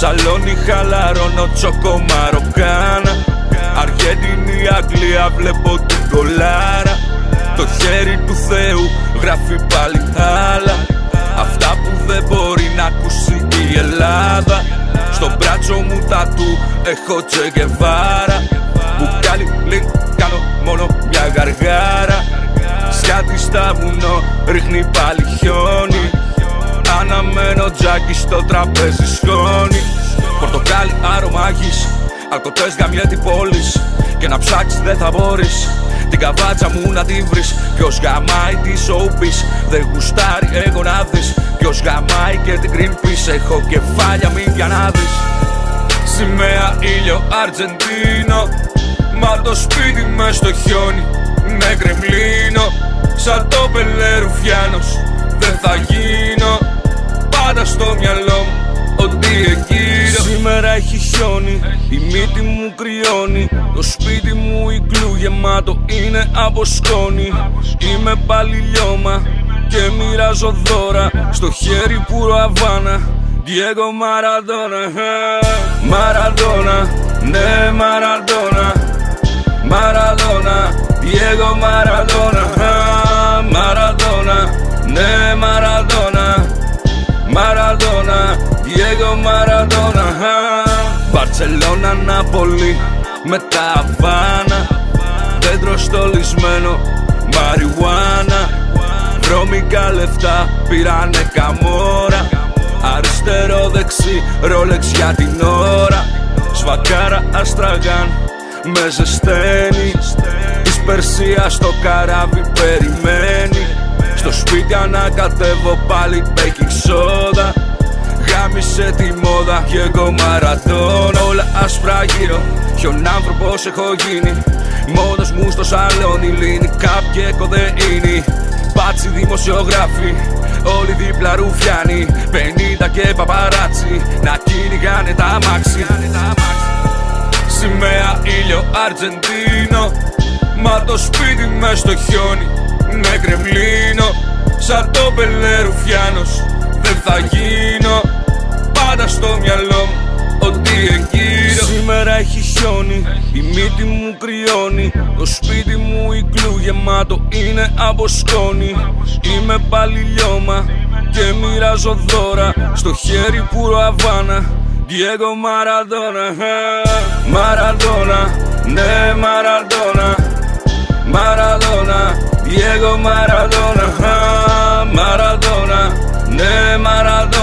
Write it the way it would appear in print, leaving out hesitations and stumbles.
σαλόνι χαλαρώνω τσοκομαροκάνα. Αργέντινη Αγγλία βλέπω την κολάρα. Το χέρι του Θεού γράφει πάλι άλλα. Αυτά που δεν μπορεί να ακούσει η Ελλάδα. Στο μπράτσο μου τατού έχω Τσε Γκεβάρα. Μπουκάλι λιν κάνω μόνο μια γαργάρα. Σκάτι στα βουνό ρίχνει πάλι χιόνι. Αναμένω τζάκι στο τραπέζι σκόνη. Πορτοκάλι άρωμα γης, αλκοτές γαμιέτη πόλης. Και να ψάξεις δεν θα μπορείς την καβάτσα μου να τη βρεις. Ποιος γαμάει τη showbiz, δεν γουστάρει εγώ να δεις. Ποιος γαμάει και την Greenpeace, έχω κεφάλια μην για να δεις. Σημαία ήλιο Αργεντίνο, μα το σπίτι μες στο χιόνι με Κρεμλίνο. Σαν το Πελέ Ρουφιάνος δεν θα γίνω. Πάντα στο μυαλό μου ότι εκείνο. Σήμερα έχει χιόνι, η μύτη μου κρυώνει. Το σπίτι μου ιgloo γεμάτο είναι από σκόνη. Είμαι πάλι λιώμα και μοιράζω δώρα. Στο χέρι πουρο Αβάνα, Διέγκο Μαραντόνα. Μαραντόνα, ναι Μαραντόνα. Μαραντόνα, Διέγκο Μαραντόνα. Μαραντόνα, ναι Μαραντόνα. Μαραντόνα, Διέγκο Μαραντόνα. Μπαρτσελώνα, Νάπολη, μετά Αβάνα. Δέντρο στολισμένο, μαριουάνα. Βρώμικα λεφτά πήρανε καμόρα. Αριστερό δεξί, ρόλεξ για την ώρα. Σφακάρα Αστραγάν με ζεσταίνει. Της Περσίας στο καράβι περιμένει. Στο σπίτι ανακατεύω πάλι baking soda. Γάμισε τη μόδα και εγώ Μαραντόνα. Όλα άσπρα γύρω, χιονάνθρωπος έχω γίνει. Μόνος μου στο σαλόνι, λύνει κάποια κοδεΐνη. Μπάτσι δημοσιογράφοι, όλοι δίπλα ρουφιάνοι. 50 και παπαράτσι, να κυνηγάνε τα αμάξι. Σημαία ήλιο Αργεντίνο, μα το σπίτι μες στο χιόνι με Κρεμλίνο. Σαν το Πελέ Ρουφιάνος δεν θα γίνω. Πάντα στο μυαλό μου ότι εκείνο. Σήμερα έχει χιόνι, η μύτη μου κρυώνει. Το σπίτι μου ιgloo γεμάτο είναι από σκόνη. Είμαι πάλι λιώμα και μοιράζω δώρα. Στο χέρι πουρο Αβάνα, Διέγκο Μαραντόνα. Μαραντόνα, ναι Μαραντόνα. Μαραντόνα, Διέγκο Μαραντόνα. Μαραντόνα, ναι Μαραντόνα.